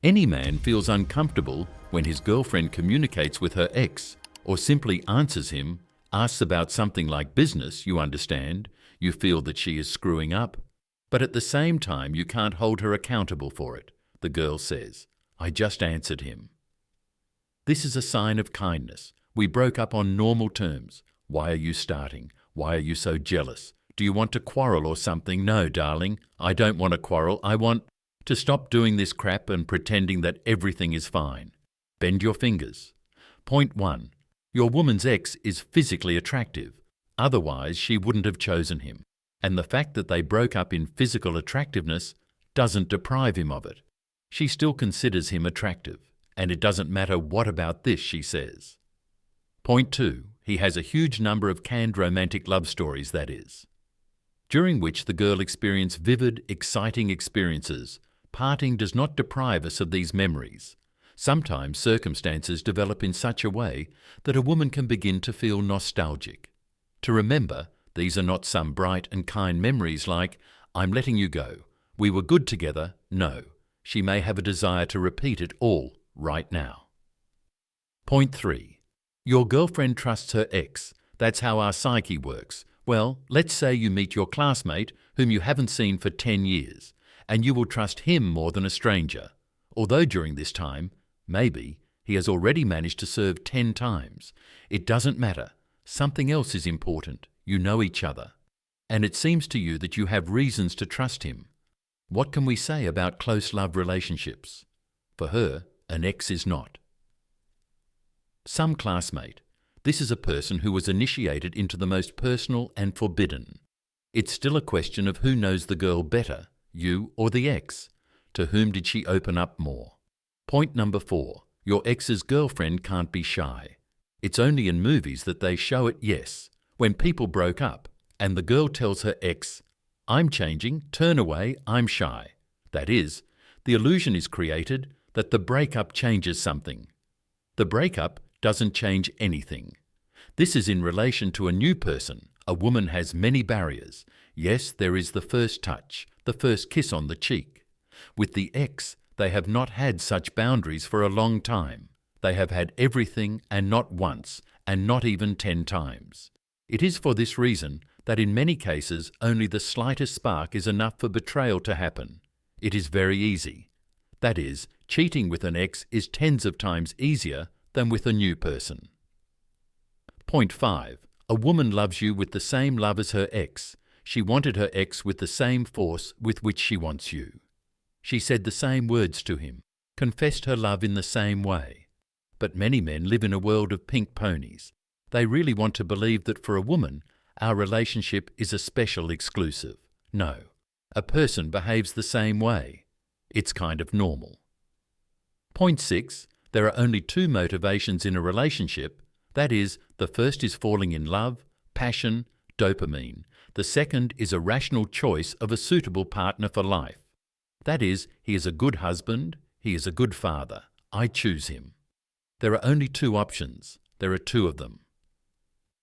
Any man feels uncomfortable when his girlfriend communicates with her ex or simply answers him, asks about something like business, you understand, you feel that she is screwing up. But at the same time, you can't hold her accountable for it. The girl says, "I just answered him." This is a sign of kindness. We broke up on normal terms. Why are you starting? Why are you so jealous? Do you want to quarrel or something? No, darling, I don't want to quarrel. I want to stop doing this crap and pretending that everything is fine. Bend your fingers. Point 1. Your woman's ex is physically attractive. Otherwise, she wouldn't have chosen him. And the fact that they broke up in physical attractiveness doesn't deprive him of it. She still considers him attractive, and it doesn't matter what about this, she says. Point 2. He has a huge number of canned romantic love stories, that is, during which the girl experienced vivid, exciting experiences. Parting does not deprive us of these memories. Sometimes circumstances develop in such a way that a woman can begin to feel nostalgic. To remember, these are not some bright and kind memories like, "I'm letting you go. We were good together." No, she may have a desire to repeat it all right now. Point 3. Your girlfriend trusts her ex. That's how our psyche works. Well, let's say you meet your classmate whom you haven't seen for 10 years, and you will trust him more than a stranger. Although during this time, maybe, he has already managed to serve 10 times. It doesn't matter. Something else is important. You know each other. And it seems to you that you have reasons to trust him. What can we say about close love relationships? For her, an ex is not. Some classmate. This is a person who was initiated into the most personal and forbidden. It's still a question of who knows the girl better, you or the ex. To whom did she open up more? Point number 4. Your ex's girlfriend can't be shy. It's only in movies that they show it, yes. When people broke up and the girl tells her ex, "I'm changing, turn away, I'm shy." That is, the illusion is created that the breakup changes something. The breakup doesn't change anything. This is in relation to a new person. A woman has many barriers. Yes, there is the first touch, the first kiss on the cheek. With the ex, they have not had such boundaries for a long time. They have had everything and not once, and not even 10 times. It is for this reason that in many cases only the slightest spark is enough for betrayal to happen. It is very easy. That is, cheating with an ex is tens of times easier than with a new person. Point 5. A woman loves you with the same love as her ex. She wanted her ex with the same force with which she wants you. She said the same words to him, confessed her love in the same way. But many men live in a world of pink ponies. They really want to believe that for a woman, our relationship is a special exclusive. No, a person behaves the same way. It's kind of normal. Point 6. There are only 2 motivations in a relationship. That is, the first is falling in love, passion, dopamine. The second is a rational choice of a suitable partner for life. That is, he is a good husband, he is a good father. I choose him. There are only 2 options. There are 2 of them.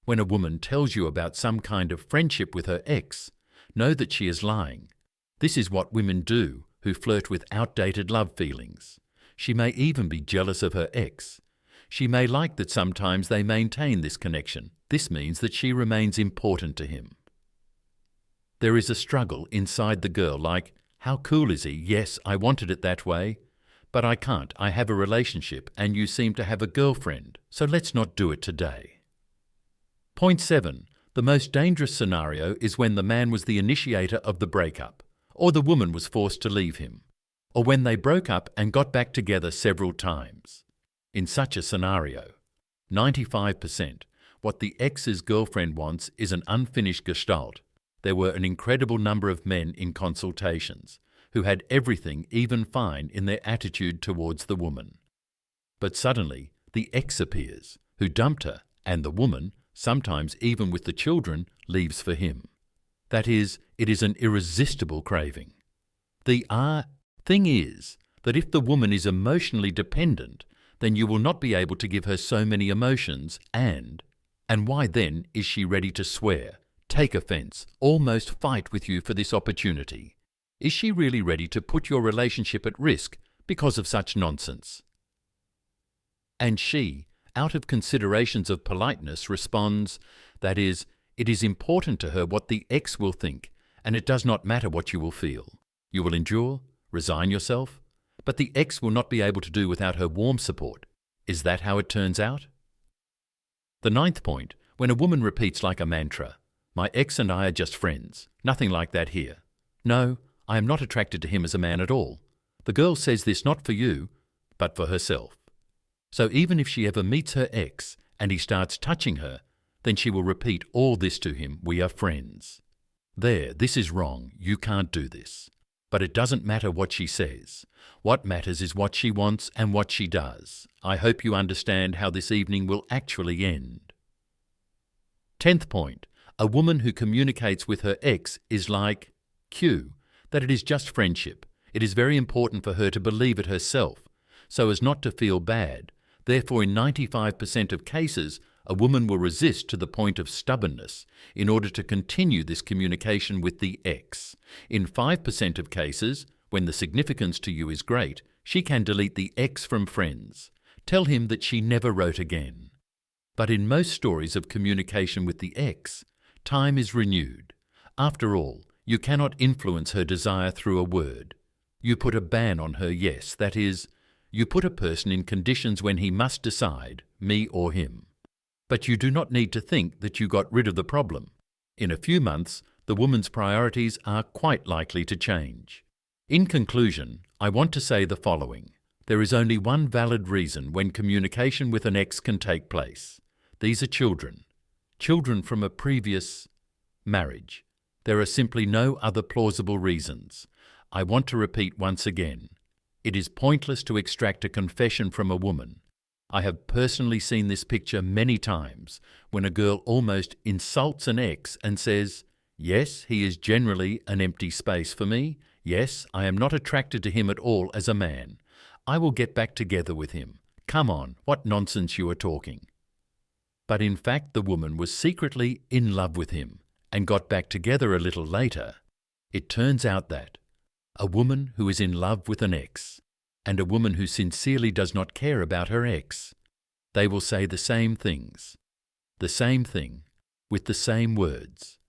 When a woman tells you about some kind of friendship with her ex, know that she is lying. This is what women do who flirt with outdated love feelings. She may even be jealous of her ex. She may like that sometimes they maintain this connection. This means that she remains important to him. There is a struggle inside the girl like, how cool is he? Yes, I wanted it that way. But I can't. I have a relationship and you seem to have a girlfriend, so let's not do it today. Point 7. The most dangerous scenario is when the man was the initiator of the breakup, or the woman was forced to leave him, or when they broke up and got back together several times. In such a scenario, 95%, what the ex's girlfriend wants is an unfinished gestalt. There were an incredible number of men in consultations who had everything even fine in their attitude towards the woman. But suddenly, the ex appears, who dumped her, and the woman, sometimes even with the children, leaves for him. That is, it is an irresistible craving. The thing is that if the woman is emotionally dependent, then you will not be able to give her so many emotions and why then is she ready to swear, take offense, almost fight with you for this opportunity? Is she really ready to put your relationship at risk because of such nonsense. And she, out of considerations of politeness, responds, that is, it is important to her what the ex will think, and it does not matter what you will feel. You will endure, resign yourself, but the ex will not be able to do without her warm support. Is that how it turns out? The 9th point, when a woman repeats like a mantra, my ex and I are just friends, nothing like that here. No, I am not attracted to him as a man at all. The girl says this not for you, but for herself. So even if she ever meets her ex and he starts touching her, then she will repeat all this to him, we are friends. There, this is wrong, you can't do this. But it doesn't matter what she says. What matters is what she wants and what she does. I hope you understand how this evening will actually end. 10th point, a woman who communicates with her ex is like Q, that it is just friendship. It is very important for her to believe it herself, so as not to feel bad. Therefore, in 95% of cases, a woman will resist to the point of stubbornness in order to continue this communication with the ex. In 5% of cases, when the significance to you is great, she can delete the ex from friends. Tell him that she never wrote again. But in most stories of communication with the ex, time is renewed. After all, you cannot influence her desire through a word. You put a ban on her yes, that is, you put a person in conditions when he must decide, me or him. But you do not need to think that you got rid of the problem. In a few months, the woman's priorities are quite likely to change. In conclusion, I want to say the following. There is only one valid reason when communication with an ex can take place. These are children. Children from a previous marriage. There are simply no other plausible reasons. I want to repeat once again. It is pointless to extract a confession from a woman. I have personally seen this picture many times when a girl almost insults an ex and says, yes, he is generally an empty space for me. Yes, I am not attracted to him at all as a man. I will get back together with him. Come on, what nonsense you are talking. But in fact, the woman was secretly in love with him and got back together a little later. It turns out that a woman who is in love with an ex and a woman who sincerely does not care about her ex, they will say the same things, the same thing, with the same words.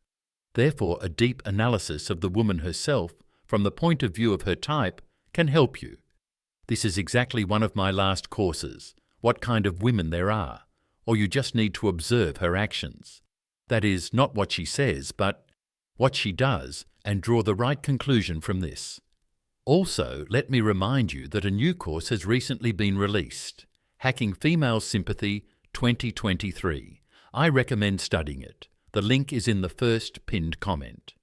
Therefore, a deep analysis of the woman herself from the point of view of her type can help you. This is exactly one of my last courses, what kind of women there are, or you just need to observe her actions. That is, not what she says, but what she does, and draw the right conclusion from this. Also, let me remind you that a new course has recently been released, Hacking Female Sympathy 2023. I recommend studying it. The link is in the first pinned comment.